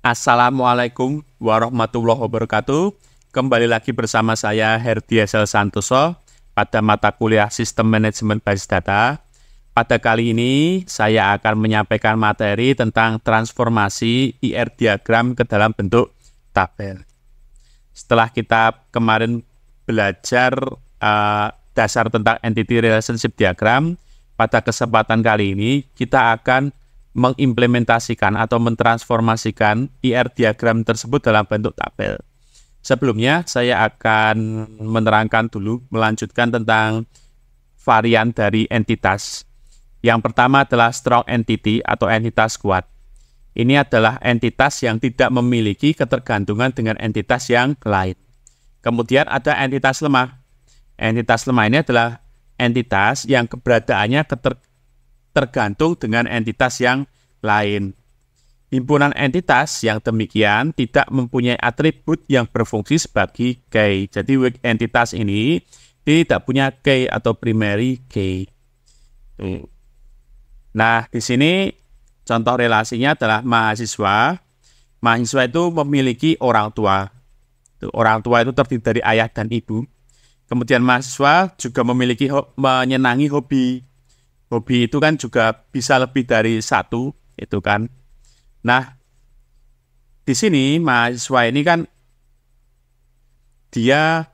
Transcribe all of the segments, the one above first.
Assalamualaikum warahmatullahi wabarakatuh. Kembali lagi bersama saya Herdi Esel Santoso pada mata kuliah Sistem Manajemen Basis Data. Pada kali ini saya akan menyampaikan materi tentang transformasi IR diagram ke dalam bentuk tabel. Setelah kita kemarin belajar dasar tentang Entity Relationship Diagram, pada kesempatan kali ini kita akan mengimplementasikan atau mentransformasikan IR diagram tersebut dalam bentuk tabel. Sebelumnya, saya akan melanjutkan tentang varian dari entitas. Yang pertama adalah strong entity atau entitas kuat. Ini adalah entitas yang tidak memiliki ketergantungan dengan entitas yang lain. Kemudian ada entitas lemah. Entitas lemah ini adalah entitas yang keberadaannya tergantung dengan entitas yang lain. Himpunan entitas yang demikian tidak mempunyai atribut yang berfungsi sebagai key. Jadi weak entitas ini tidak punya key atau primary key. Nah, di sini contoh relasinya adalah mahasiswa. Mahasiswa itu memiliki orang tua. Orang tua itu terdiri dari ayah dan ibu. Kemudian mahasiswa juga memiliki menyenangi hobi. Hobi itu kan juga bisa lebih dari satu, itu kan. Nah, di sini mahasiswa ini kan dia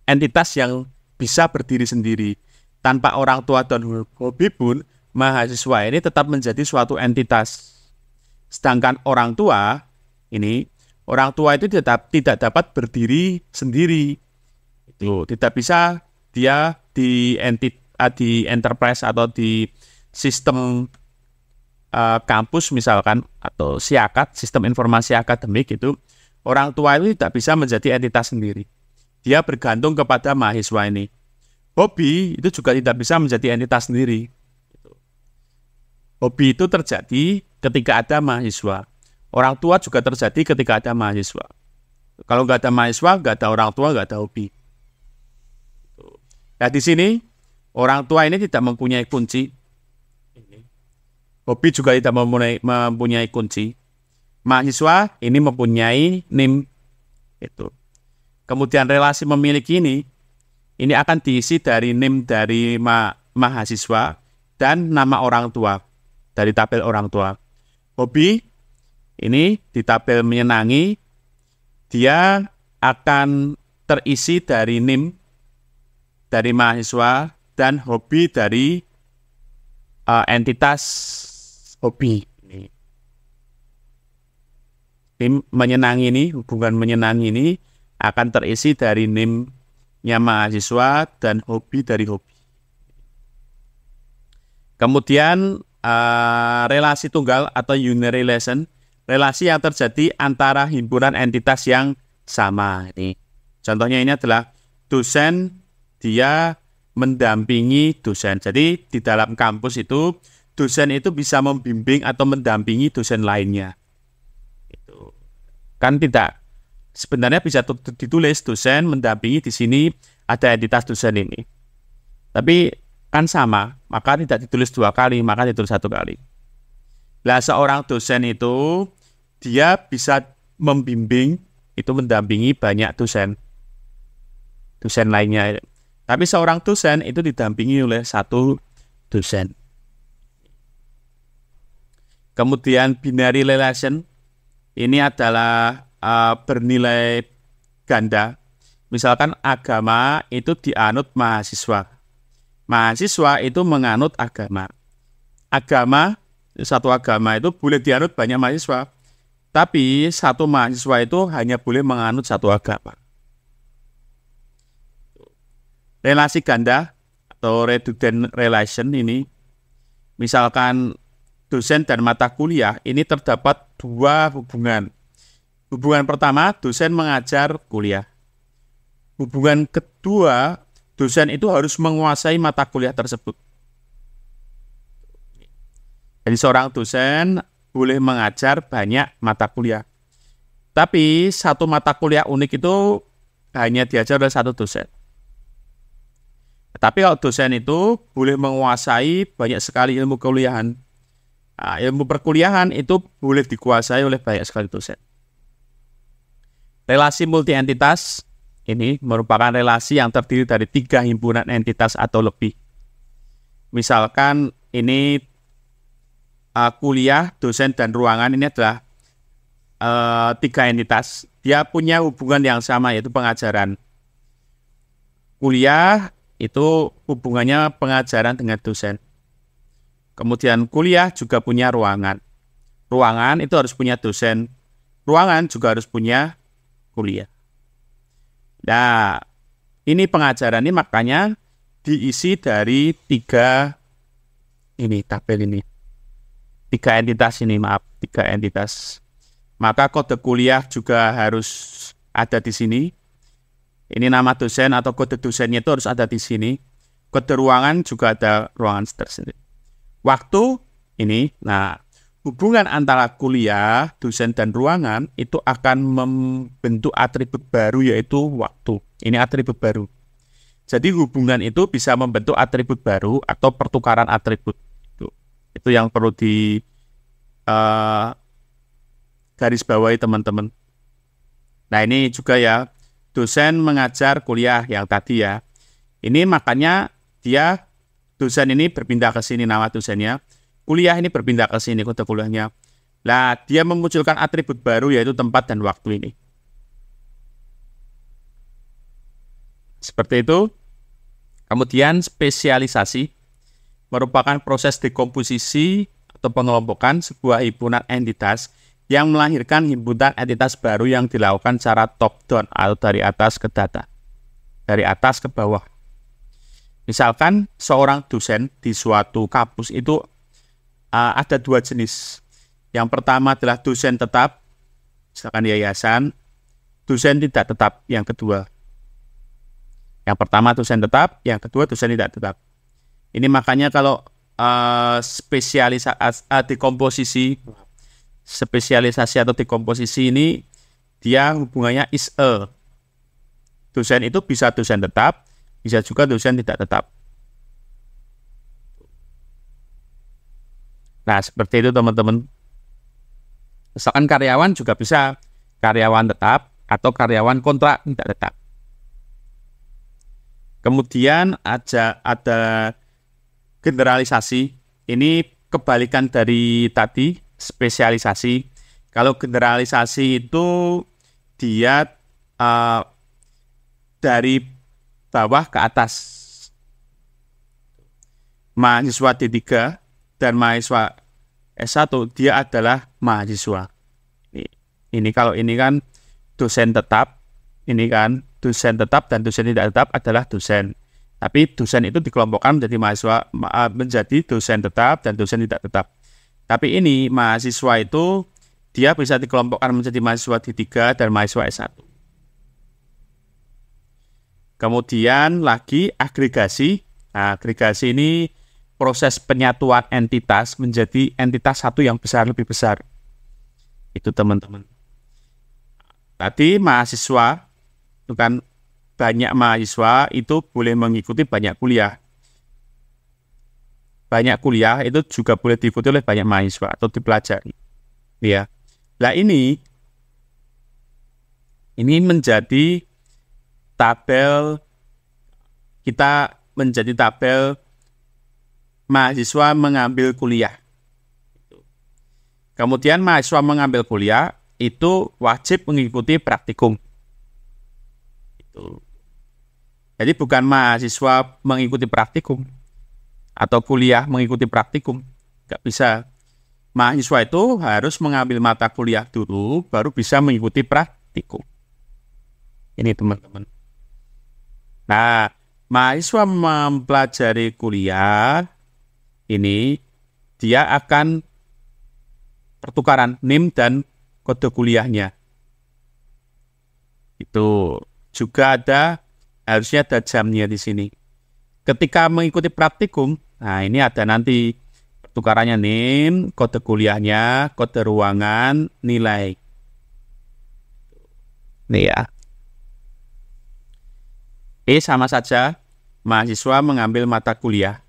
entitas yang bisa berdiri sendiri. Tanpa orang tua dan hobi pun, mahasiswa ini tetap menjadi suatu entitas. Sedangkan orang tua itu tidak dapat berdiri sendiri. Itu tidak bisa dia di enterprise atau di sistem kampus misalkan atau SIAKAD, sistem informasi akademik itu, orang tua itu tidak bisa menjadi entitas sendiri. Dia bergantung kepada mahasiswa ini. Hobi itu juga tidak bisa menjadi entitas sendiri. Hobi itu terjadi ketika ada mahasiswa. Orang tua juga terjadi ketika ada mahasiswa. Kalau nggak ada mahasiswa, nggak ada orang tua, nggak ada hobi. Nah, di sini orang tua ini tidak mempunyai kunci. Hobi juga tidak mempunyai kunci. Mahasiswa ini mempunyai NIM. Itu. Kemudian relasi memiliki ini akan diisi dari NIM dari mahasiswa dan nama orang tua dari tabel orang tua. Hobi ini di tabel menyenangi, dia akan terisi dari NIM dari mahasiswa dan hobi dari entitas hobi. NIM menyenangi ini, hubungan menyenangi ini akan terisi dari NIM-nya mahasiswa dan hobi dari hobi. Kemudian relasi tunggal atau unary relation, relasi yang terjadi antara himpunan entitas yang sama. Contohnya ini adalah dosen, dia mendampingi dosen. Jadi di dalam kampus itu, dosen itu bisa membimbing atau mendampingi dosen lainnya. Itu kan tidak. Sebenarnya bisa ditulis dosen mendampingi, di sini ada entitas dosen ini. Tapi kan sama, maka tidak ditulis dua kali, maka ditulis satu kali. Nah, seorang dosen itu dia bisa membimbing, itu mendampingi banyak dosen lainnya. Tapi seorang dosen itu didampingi oleh satu dosen. Kemudian binary relation, ini adalah bernilai ganda. Misalkan agama itu dianut mahasiswa. Mahasiswa itu menganut agama. Satu agama itu boleh dianut banyak mahasiswa. Tapi satu mahasiswa itu hanya boleh menganut satu agama. Relasi ganda atau redundant relation ini, misalkan dosen dan mata kuliah, ini terdapat dua hubungan. Hubungan pertama, dosen mengajar kuliah. Hubungan kedua, dosen itu harus menguasai mata kuliah tersebut. Jadi seorang dosen boleh mengajar banyak mata kuliah. Tapi satu mata kuliah unik itu hanya diajar oleh satu dosen. Tapi kalau dosen itu boleh menguasai banyak sekali ilmu kuliahan. Nah, ilmu perkuliahan itu boleh dikuasai oleh banyak sekali dosen. Relasi multi-entitas ini merupakan relasi yang terdiri dari 3 himpunan entitas atau lebih. Misalkan ini kuliah, dosen, dan ruangan ini adalah 3 entitas. Dia punya hubungan yang sama, yaitu pengajaran. Kuliah itu hubungannya pengajaran dengan dosen. Kemudian kuliah juga punya ruangan. Ruangan itu harus punya dosen. Ruangan juga harus punya kuliah. Nah, ini pengajaran ini makanya diisi dari 3 ini tabel ini. 3 entitas ini, 3 entitas. Maka kode kuliah juga harus ada di sini. Ini nama dosen atau kode dosennya itu harus ada di sini. Kode ruangan juga ada ruangan tersendiri. Waktu ini, nah hubungan antara kuliah, dosen, dan ruangan itu akan membentuk atribut baru yaitu waktu. Ini atribut baru. Jadi hubungan itu bisa membentuk atribut baru atau pertukaran atribut. Itu yang perlu di garis bawahi teman-teman. Nah ini juga ya, dosen mengajar kuliah yang tadi ya. Ini makanya dia dosen ini berpindah ke sini nama dosennya, kuliah ini berpindah ke sini kode kuliahnya. Nah, dia memunculkan atribut baru yaitu tempat dan waktu ini. Seperti itu. Kemudian spesialisasi merupakan proses dekomposisi atau pengelompokan sebuah himpunan entitas yang melahirkan himpunan entitas baru yang dilakukan secara top down atau dari atas ke data. Dari atas ke bawah. Misalkan seorang dosen di suatu kampus itu ada 2 jenis. Yang pertama adalah dosen tetap, misalkan yayasan, dosen tidak tetap yang kedua. Yang pertama dosen tetap, yang kedua dosen tidak tetap. Ini makanya kalau spesialisasi atau dekomposisi ini dia hubungannya is a. Dosen itu bisa dosen tetap, bisa juga dosen tidak tetap. Nah, seperti itu teman-teman. Misalkan karyawan juga bisa karyawan tetap atau karyawan kontrak tidak tetap. Kemudian ada generalisasi. Ini kebalikan dari tadi, spesialisasi. Kalau generalisasi itu dia dari bawah ke atas. Mahasiswa D3 dan mahasiswa S1 dia adalah mahasiswa. Ini kalau ini kan dosen tetap, ini kan dosen tetap dan dosen tidak tetap adalah dosen. Tapi dosen itu dikelompokkan menjadi mahasiswa menjadi dosen tetap dan dosen tidak tetap. Tapi ini mahasiswa itu dia bisa dikelompokkan menjadi mahasiswa D3 dan mahasiswa S1. Kemudian lagi agregasi. Nah, agregasi ini proses penyatuan entitas menjadi entitas satu yang besar lebih besar. Itu teman-teman. Tadi mahasiswa itu kan banyak mahasiswa itu boleh mengikuti banyak kuliah. Banyak kuliah itu juga boleh diikuti oleh banyak mahasiswa atau dipelajari. Ya. Nah ini menjadi tabel, kita menjadi tabel mahasiswa mengambil kuliah. Kemudian mahasiswa mengambil kuliah itu wajib mengikuti praktikum. Jadi bukan mahasiswa mengikuti praktikum atau kuliah mengikuti praktikum. Nggak bisa. Mahasiswa itu harus mengambil mata kuliah dulu, baru bisa mengikuti praktikum. Ini teman-teman. Nah, mahasiswa mempelajari kuliah, ini dia akan pertukaran NIM dan kode kuliahnya. Itu juga harusnya ada jamnya di sini. Ketika mengikuti praktikum, nah ini ada nanti pertukarannya NIM, kode kuliahnya, kode ruangan, nilai. Ini ya. Sama saja, mahasiswa mengambil mata kuliah.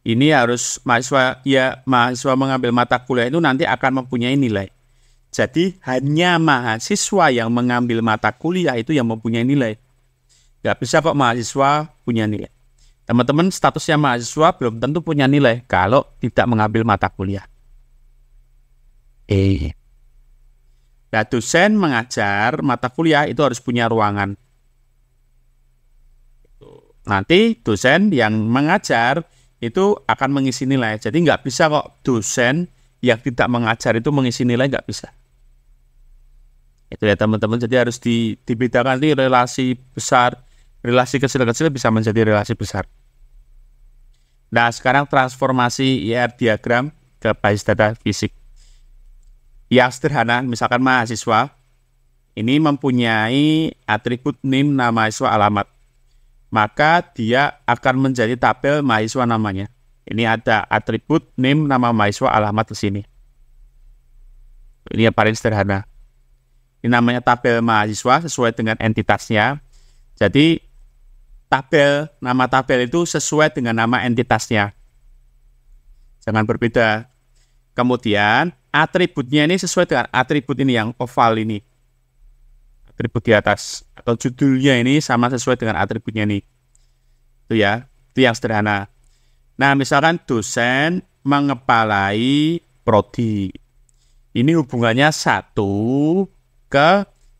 ini harus mahasiswa mengambil mata kuliah itu nanti akan mempunyai nilai. Jadi hanya mahasiswa yang mengambil mata kuliah itu yang mempunyai nilai. Nggak bisa kok mahasiswa punya nilai. Teman-teman, statusnya mahasiswa belum tentu punya nilai kalau tidak mengambil mata kuliah. Nah, dosen mengajar mata kuliah itu harus punya ruangan. Nanti dosen yang mengajar itu akan mengisi nilai. Jadi nggak bisa kok dosen yang tidak mengajar itu mengisi nilai, nggak bisa. Itu ya teman-teman, jadi harus dibedakan di relasi besar. Relasi kecil-kecil bisa menjadi relasi besar. Nah, sekarang transformasi IR diagram ke basis data fisik. Yang sederhana, misalkan mahasiswa ini mempunyai atribut NIM nama mahasiswa alamat. Maka dia akan menjadi tabel mahasiswa namanya. Ini ada atribut NIM nama mahasiswa alamat di sini. Ini yang paling sederhana. Ini namanya tabel mahasiswa sesuai dengan entitasnya. Jadi nama tabel itu sesuai dengan nama entitasnya. Jangan berbeda. Kemudian atributnya ini sesuai dengan atribut ini yang oval ini. Atribut di atas atau judulnya ini sama sesuai dengan atributnya ini. Itu ya, itu yang sederhana. Nah, misalkan dosen mengepalai prodi. Ini hubungannya 1 ke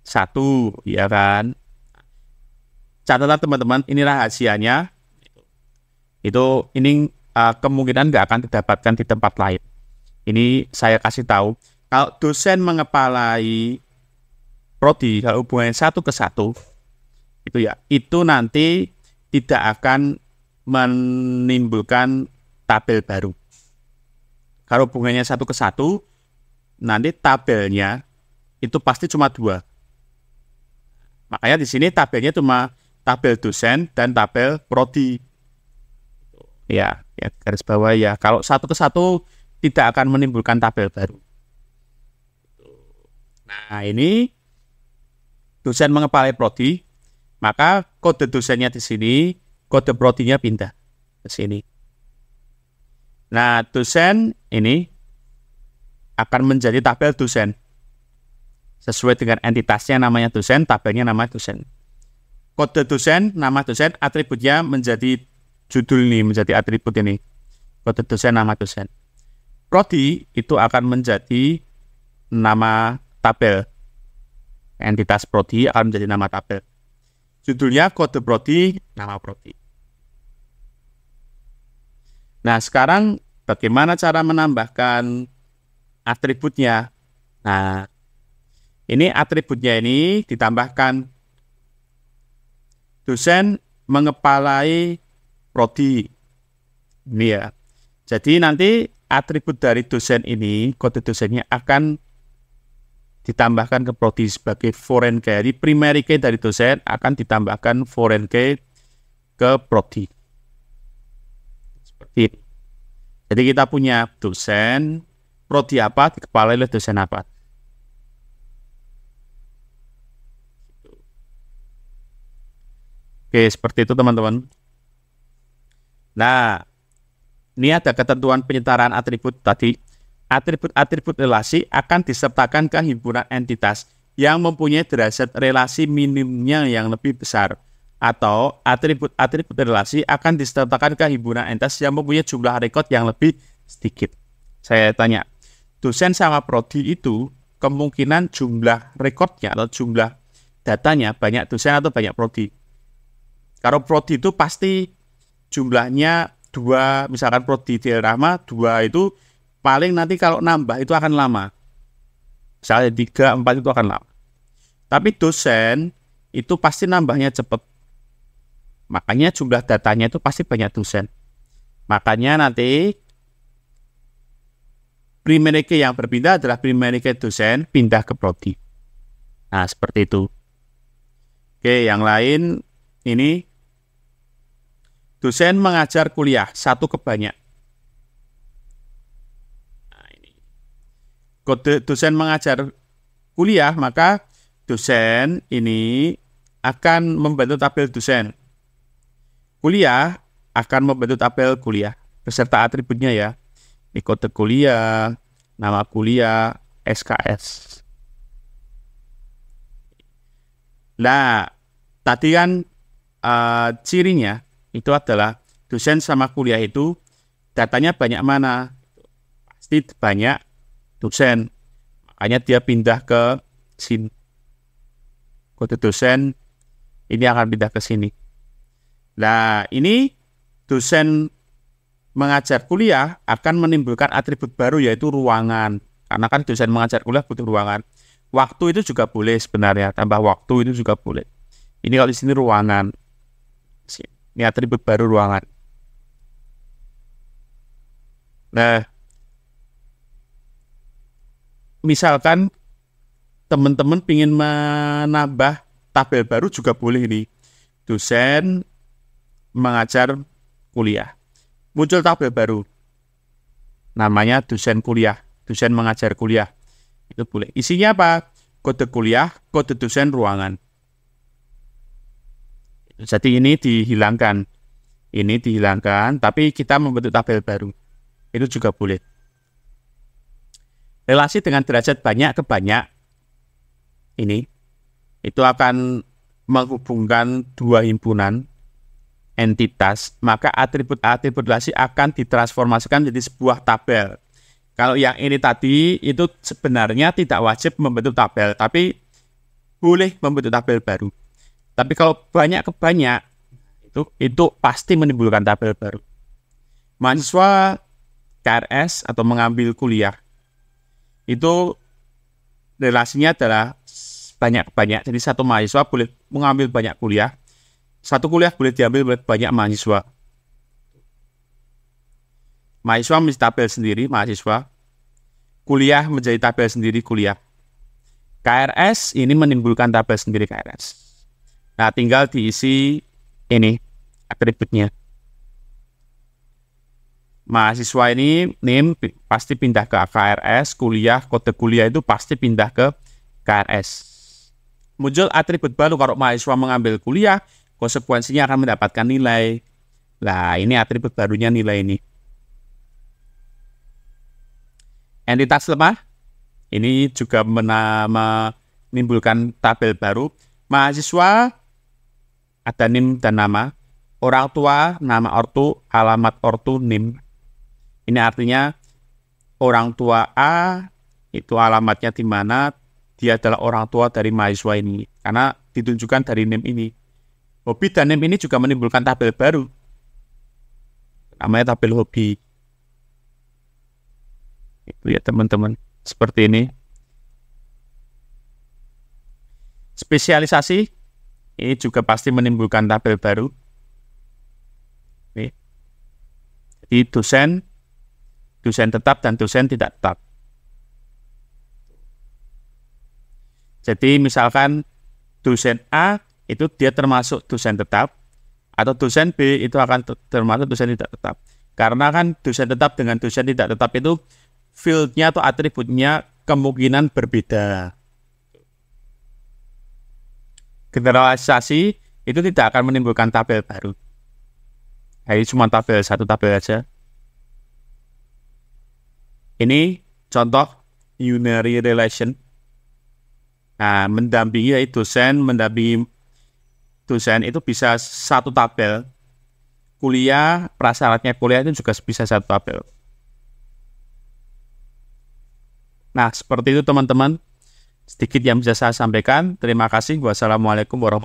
1, ya kan? Catatan teman-teman, ini rahasianya. Ini kemungkinan nggak akan didapatkan di tempat lain. Ini saya kasih tahu, kalau dosen mengepalai prodi, kalau hubungannya 1 ke 1, itu nanti tidak akan menimbulkan tabel baru. Kalau hubungannya 1 ke 1, nanti tabelnya itu pasti cuma 2. Makanya di sini tabelnya cuma tabel dosen dan tabel prodi. Ya garis bawah ya. Kalau 1 ke 1 tidak akan menimbulkan tabel baru. Nah, ini dosen mengepalai prodi, maka kode dosennya di sini, kode prodinya pindah ke sini. Nah, dosen ini akan menjadi tabel dosen. Sesuai dengan entitasnya namanya dosen, tabelnya nama dosen. Kode dosen, nama dosen, atributnya menjadi judul ini, menjadi atribut ini. Kode dosen, nama dosen. Prodi itu akan menjadi nama tabel. Entitas prodi akan menjadi nama tabel. Judulnya kode prodi, nama prodi. Nah, sekarang bagaimana cara menambahkan atributnya? Nah, ini atributnya ini ditambahkan. Dosen mengepalai prodi. Ini ya. Jadi nanti atribut dari dosen ini, kode dosennya akan ditambahkan ke prodi sebagai foreign key. Jadi primary key dari dosen akan ditambahkan foreign key ke prodi. Seperti ini. Jadi kita punya dosen, prodi apa, dikepalai oleh dosen apa. Oke, seperti itu teman-teman. Nah, ini ada ketentuan penyetaraan atribut tadi. Atribut-atribut relasi akan disertakan ke himpunan entitas yang mempunyai derajat relasi minimnya yang lebih besar. Atau atribut-atribut relasi akan disertakan ke himpunan entitas yang mempunyai jumlah rekod yang lebih sedikit. Saya tanya, dosen sama prodi itu kemungkinan jumlah rekodnya atau jumlah datanya banyak dosen atau banyak prodi? Kalau prodi itu pasti jumlahnya 2, misalkan prodi Rahma 2 itu paling nanti kalau nambah itu akan lama. Misalnya 3, 4 itu akan lama. Tapi dosen itu pasti nambahnya cepat. Makanya jumlah datanya itu pasti banyak dosen. Makanya nanti primary key yang berpindah adalah primary key dosen pindah ke prodi. Nah, seperti itu. Oke, yang lain ini dosen mengajar kuliah 1 ke banyak. Nah, ini. Kode dosen mengajar kuliah, maka dosen ini akan membentuk tabel dosen. Kuliah akan membentuk tabel kuliah. beserta atributnya ya. Ini kode kuliah, nama kuliah, SKS. Nah, tadi kan cirinya itu adalah dosen sama kuliah itu datanya banyak mana? Pasti banyak dosen. Makanya dia pindah ke sini. Kode dosen ini akan pindah ke sini. Nah, ini dosen mengajar kuliah akan menimbulkan atribut baru yaitu ruangan. Karena kan dosen mengajar kuliah butuh ruangan. Waktu itu juga boleh sebenarnya, tambah waktu itu juga boleh. Ini kalau di sini ruangan. Ini atribut baru ruangan. Nah, misalkan teman-teman ingin menambah tabel baru juga boleh nih. Dosen mengajar kuliah. Muncul tabel baru. Namanya dosen kuliah, dosen mengajar kuliah. Itu boleh. Isinya apa? Kode kuliah, kode dosen ruangan. Jadi ini dihilangkan. Ini dihilangkan, tapi kita membentuk tabel baru. Itu juga boleh. Relasi dengan derajat banyak ke banyak. Ini. Itu akan menghubungkan dua himpunan entitas, maka atribut-atribut relasi akan ditransformasikan menjadi sebuah tabel. Kalau yang ini tadi itu sebenarnya tidak wajib membentuk tabel, tapi boleh membentuk tabel baru. Tapi kalau banyak ke banyak, itu pasti menimbulkan tabel baru. Mahasiswa KRS atau mengambil kuliah, itu relasinya adalah banyak ke banyak. Jadi satu mahasiswa boleh mengambil banyak kuliah. Satu kuliah boleh diambil oleh banyak mahasiswa. Mahasiswa menjadi tabel sendiri, mahasiswa. Kuliah menjadi tabel sendiri, kuliah. KRS ini menimbulkan tabel sendiri KRS. Nah, tinggal diisi ini, atributnya. Mahasiswa ini NIM pasti pindah ke KRS, kuliah, kode kuliah itu pasti pindah ke KRS. Muncul atribut baru kalau mahasiswa mengambil kuliah, konsekuensinya akan mendapatkan nilai. Nah, ini atribut barunya nilai ini. Entitas lemah, ini juga menimbulkan tabel baru. Mahasiswa, ada NIM dan nama. Orang tua, nama ortu, alamat ortu, NIM. Ini artinya orang tua A, itu alamatnya di mana, dia adalah orang tua dari mahasiswa ini. Karena ditunjukkan dari NIM ini. Hobi dan NIM ini juga menimbulkan tabel baru. Namanya tabel hobi. Itu ya teman-teman. Seperti ini. Spesialisasi. Ini juga pasti menimbulkan tabel baru. Jadi dosen tetap dan dosen tidak tetap. Jadi misalkan dosen A itu dia termasuk dosen tetap, atau dosen B itu akan termasuk dosen tidak tetap. Karena kan dosen tetap dengan dosen tidak tetap itu field-nya atau atributnya kemungkinan berbeda. Generalisasi itu tidak akan menimbulkan tabel baru. Ini cuma satu tabel aja. Ini contoh unary relation. Nah, mendampingi dosen itu bisa satu tabel. Kuliah, prasyaratnya kuliah itu juga bisa satu tabel. Nah, seperti itu teman-teman. Sedikit yang bisa saya sampaikan. Terima kasih. Wassalamualaikum warahmatullahi wabarakatuh.